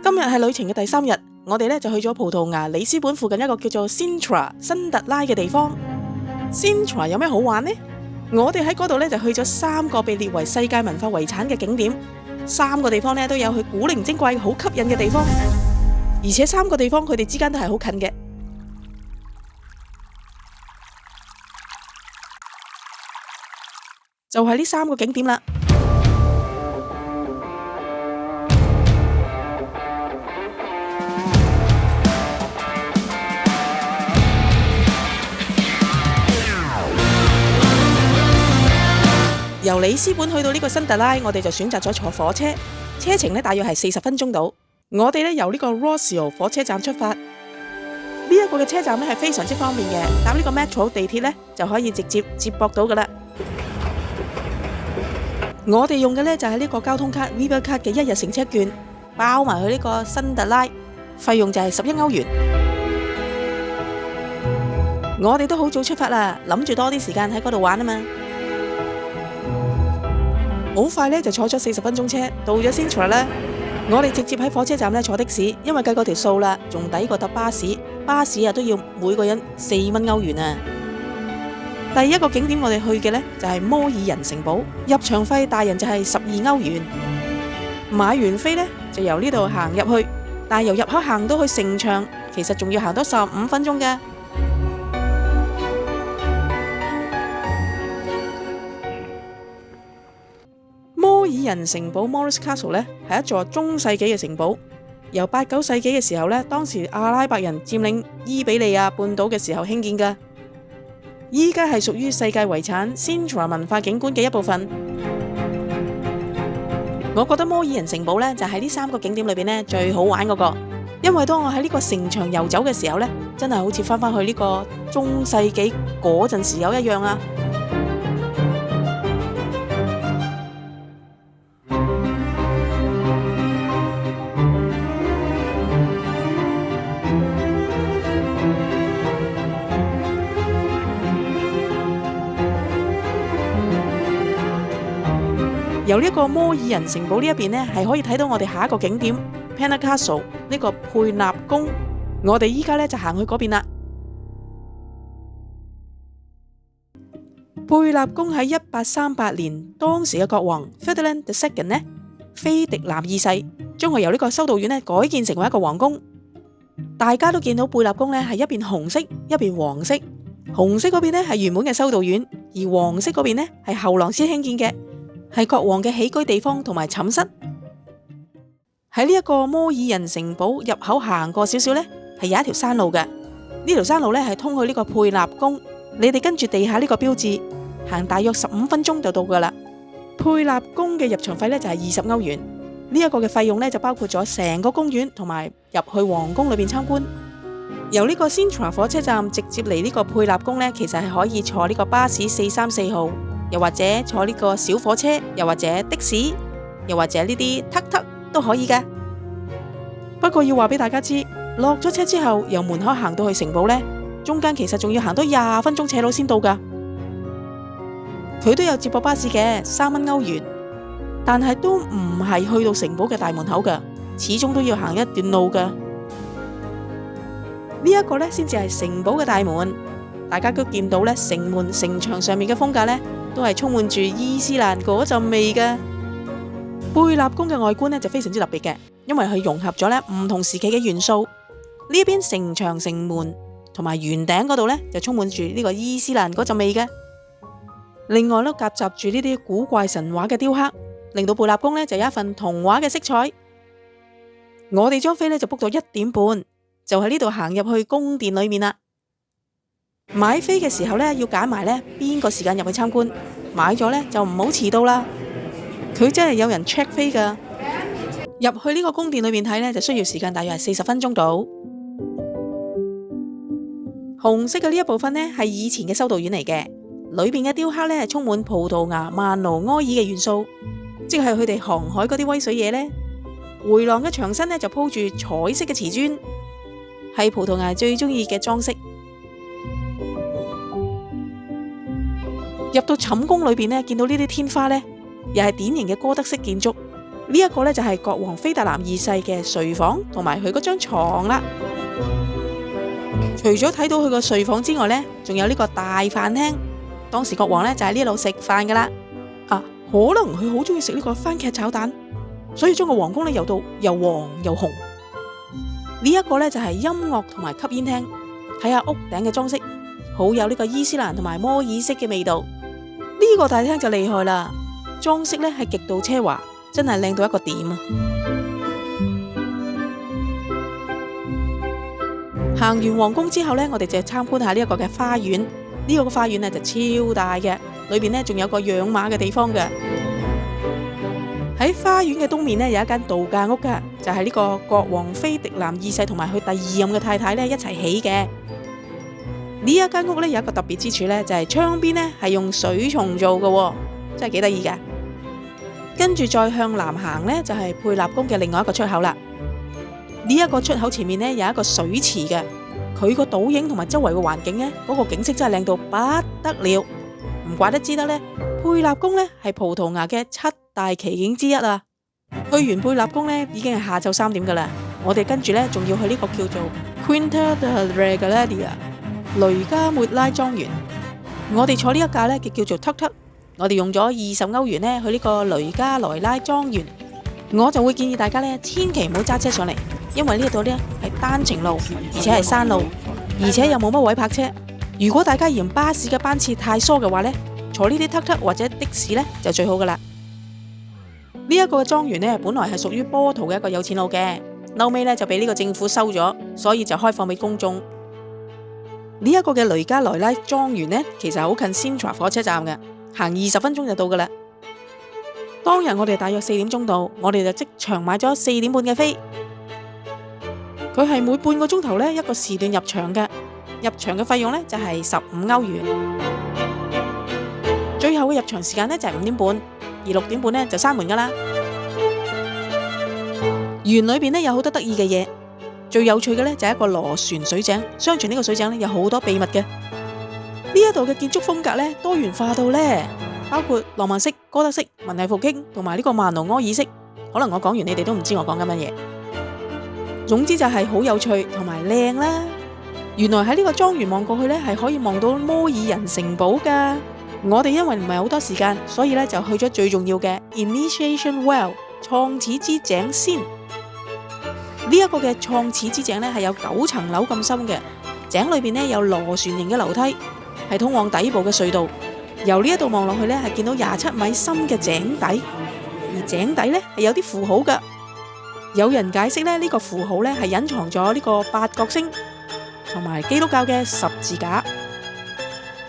今日係旅程嘅第3日，我哋就去咗葡萄牙里斯本附近一個叫做 Sintra 新特拉嘅地方。Sintra 有咩好玩呢？我哋喺嗰度就去咗3個被列為世界文化遺產嘅景點，3個地方都有佢古靈精怪好吸引嘅地方，而且3個地方佢哋之間都係好近嘅。就係呢3個景點啦。由里斯本去到呢個新特拉，我哋就選擇咗坐火車，車程大約係40分鐘到。我哋由呢個 Rossio 火車站出發，呢一個嘅車站係非常之方便嘅，搭呢個 Metro 地鐵就可以直接接駁到噶啦。我哋用嘅就係呢個交通卡 Viva 卡嘅1日乘車券，包埋去呢個新特拉，費用就係11歐元。我哋都好早出發啦，諗住多啲時間喺嗰度玩啊嘛。好快就坐咗40分鐘車，到咗 Sintra 啦。我哋直接喺火車站坐的士，因為計過條數啦，仲抵過搭巴士。巴士都要每個人4蚊歐元啊。第一個景點我哋去嘅就係摩爾人城堡，入場費大人就係12歐元。買完飛就由呢度行入去，但係由入口行到去城牆，其實仲要行多15分鐘㗎。摩爾人城堡 Moorish Castle 係一座中世紀嘅城堡，由8、9世紀嘅時候當時阿拉伯人佔領伊比利亞半島嘅時候興建㗎，依家係屬於世界遺產 Sintra 文化景觀嘅一部分。我覺得摩爾人城堡就係呢3個景點裏邊最好玩嗰個，因為當我喺呢個城牆遊走嘅時候真係好似翻去呢個中世紀嗰陣時有一樣啊！由呢個摩爾人城堡呢一邊係可以睇到我哋下一個景點 Pena Castle 呢個佩納宮，我哋依家就行去嗰邊啦。佩納宮喺1838年，當時嘅國王 Ferdinand II 菲迪南二世將佢由呢個修道院改建成為一個皇宮。大家都見到佩納宮係一邊紅色一邊黃色，紅色嗰邊係原本嘅修道院，而黃色嗰邊係後來先興建嘅，係國王嘅起居地方同埋寢室。喺呢一個摩爾人城堡入口行過少少係有一條山路嘅，呢條山路係通去呢個佩納宮。你哋跟住地下呢個標誌行大約15分鐘就到噶啦。佩納宮嘅入場費就係20歐元，呢一個嘅費用就包括咗成個公園同埋入去皇宮裏邊參觀。由呢個 Sintra 火車站直接嚟呢個佩納宮其實係可以坐呢個巴士434號，又或者坐呢個小火車，又或者的士，又或者呢啲突突都可以㗎。不過要話俾大家知，落咗車之後由門口行到去城堡中間其實仲要行多20分鐘斜路先到㗎。佢都有接駁巴士嘅，3蚊歐元，但係都唔係去到城堡嘅大門口㗎，始終都要行一段路㗎。呢一個先至係城堡嘅大門，大家都見到城門城牆上面嘅風格都係充滿住伊斯蘭嗰陣味嘅。貝納宮嘅外觀就非常之特別嘅，因為佢融合咗唔同時期嘅元素。呢邊城牆、城門同埋圓頂嗰度就充滿住呢個伊斯蘭嗰陣味嘅。另外夾雜住呢啲古怪神話嘅雕刻，令到貝納宮就有一份童話嘅色彩。我哋張飛就 book 到1點半，就喺呢度行入去宮殿裏面啦。買飛嘅時候要揀埋邊個時間入去參觀，買咗就唔好遲到啦。佢真係有人 check 飛噶。入去呢個宮殿裏面睇就需要時間大約係40分鐘到。紅色嘅呢一部分係以前嘅修道院嚟嘅，裏邊嘅雕刻係充滿葡萄牙曼努埃爾嘅元素，即係佢哋航海嗰啲威水嘢回廊嘅牆身就鋪住彩色嘅瓷磚，係葡萄牙最中意嘅裝飾。入到寢宮裏邊見到呢啲天花又係典型嘅哥德式建築，呢一個呢，就係國王菲特南二世嘅睡房同埋佢嗰張床啦。除咗睇到佢個睡房之外呢，仲有呢個大飯廳。當時國王呢，就喺呢度食飯噶啦。可能佢好中意食呢個番茄炒蛋，所以將個皇宮呢油到又黃又紅。呢一個呢，就係音樂同埋吸煙廳，睇下屋頂嘅裝飾，好有呢個伊斯蘭同埋摩爾式嘅味道。呢個大廳就厲害啦，裝飾呢係極度奢華，真係靚到一個點啊！行完皇宮之後呢，我哋就參觀下呢一個嘅花園。呢個花園呢就超大嘅，裏邊呢仲有個養馬嘅地方嘅。喺花園嘅東面呢，有一間度假屋噶，就係呢個國王菲迪南二世同埋佢第二任嘅太太呢一齊起嘅。呢一間屋呢有一個特別之處呢，就係窗邊呢係用水松做嘅，真係幾得意噶。跟住再向南行呢，就係佩納宮嘅另外一個出口啦。呢一個出口前面呢，有一個水池嘅，佢個倒影同埋周圍嘅環境呢，嗰個景色真係靚到不得了。唔怪得知得呢，佩納宮呢係葡萄牙嘅7大奇景之一啊！去完佩納宮呢，已經係下晝3點噶啦。我哋跟住呢，仲要去呢個叫做 Quinta de Regalia 雷加末拉莊園。我哋坐呢一架呢，叫做 Tuk-Tuk， 我哋用咗20歐元呢去呢個雷加萊拉莊園。我就會建議大家呢，千祈唔好揸車上嚟，因為呢度呢係單程路，而且係山路，而且又冇乜位泊車。如果大家嫌巴士嘅班次太疏嘅話呢，坐呢啲 Tuk-Tuk 或者的士呢就最好噶啦。呢一個莊園呢，本來係屬於波圖嘅一個有錢佬嘅，後尾呢就俾呢個政府收咗，所以就開放俾公眾。呢一個嘅雷加萊拉莊園呢，其實好近 Sintra 火車站嘅，行20分鐘就到噶啦。當日我哋大約4點鐘到，我哋就即場買咗4點半嘅飛。佢係每半個鐘頭呢一個時段入場嘅，入場嘅費用呢就係15歐元。最後嘅入場時間呢就係5點半，而6點半呢就閂門噶啦。園裏邊呢有好多得意嘅嘢，最有趣嘅呢就係一個螺旋水井。相傳呢個水井呢有好多秘密嘅。呢一度嘅建築風格呢多元化到呢，包括浪漫式、哥德式、文藝復興同埋呢個曼努柯爾式。可能我講完你哋都唔知我講緊乜嘢。總之就係好有趣同埋靚啦。原來喺呢個莊園望過去呢係可以望到摩爾人城堡噶。我哋因為唔係好多時間，所以呢就去咗最重要嘅 Initiation Well 創始之井先。呢一個嘅創始之井呢係有9層樓咁深嘅，井裏邊呢有螺旋形嘅樓梯，係通往底部嘅隧道。由呢一度望落去呢係見到27米深嘅井底，而井底呢係有啲符號噶。有人解釋呢，呢個符號呢係隱藏咗呢個8角星同埋基督教嘅十字架。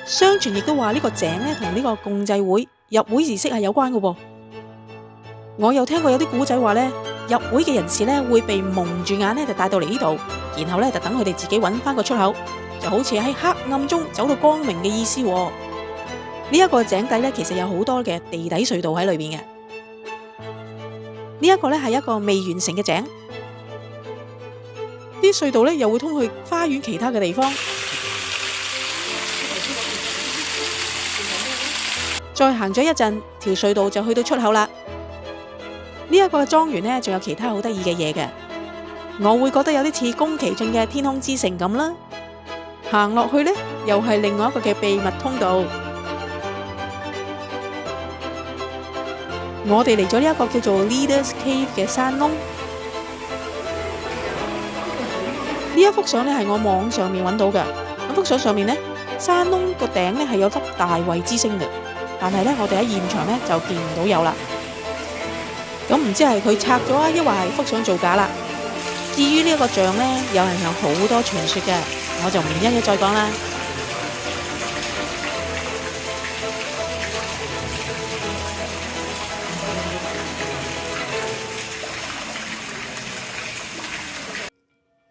相傳亦都話呢個井呢同呢個共濟會入會儀式係有關嘅噃。我有聽過有啲古仔話呢，入會嘅人士呢會被蒙住眼呢就帶到嚟呢度，然後呢就等佢哋自己揾翻個出口，就好似喺黑暗中走到光明嘅意思。呢一個井底呢其實有好多嘅地底隧道喺裏邊嘅。呢一個呢係一個未完成嘅井，啲隧道呢又會通去花園其他嘅地方。再行咗一陣，條隧道就去到出口啦。呢一個莊園呢仲有其他好得意嘅嘢嘅，我會覺得有啲似宮崎駿嘅天空之城咁啦。行落去呢又係另外一個嘅秘密通道。我哋嚟咗呢一個叫做 Leaders Cave 嘅山窿。呢一幅相呢係我網上面揾到嘅。咁幅相上面呢，山窿個頂呢係有粒大衛之星嘅，但係呢我哋喺現場呢就見唔到有啦。咁唔知係佢拆咗啊，抑或係幅相造假啦。至於呢一個像呢，有人有好多傳說嘅，我就唔一一再講啦。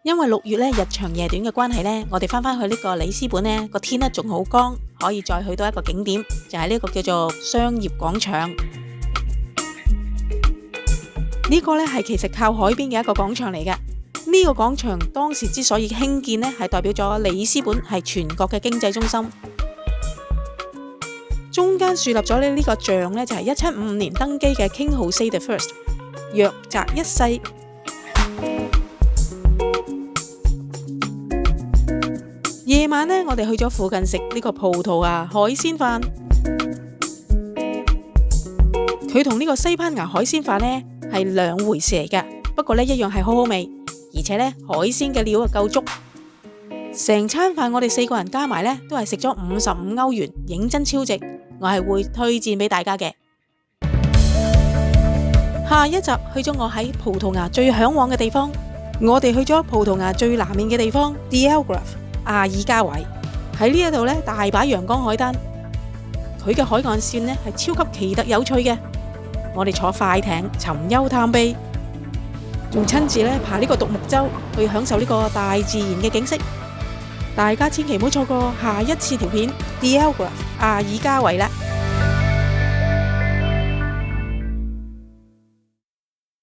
因為6月呢日長夜短嘅關係呢，我哋翻去呢個里斯本呢個天呢仲好光，可以再去到一個景點，就係呢個叫做商業廣場。呢個呢係其實靠海邊嘅一個廣場嚟嘅。呢個廣場當時之所以興建呢，係代表咗里斯本係全國嘅經濟中心。中間樹立咗呢個像呢，就係1755年登基嘅 King Jose the First。若擇一世。夜晚呢，我哋去咗附近食呢個葡萄牙海鮮飯。佢同呢個西班牙海鮮飯呢係兩回事嚟㗎，不過呢一樣係好好味，而且呢海鮮嘅料啊夠足。成餐飯我哋4個人加埋呢都係食咗55歐元，認真超值，我係會推薦俾大家嘅。下一集去咗我喺葡萄牙最向往嘅地方，我哋去咗葡萄牙最南面嘅地方 The Algarve 阿爾加維。喺呢一度呢，大把陽光海灘，佢嘅海岸線呢係超級奇特有趣嘅。我哋坐快艇尋幽探秘，仲親自爬呢個獨木舟去享受呢個大自然嘅景色。大家千祈唔好錯過下一次條片 The Algarve 阿爾加維啦！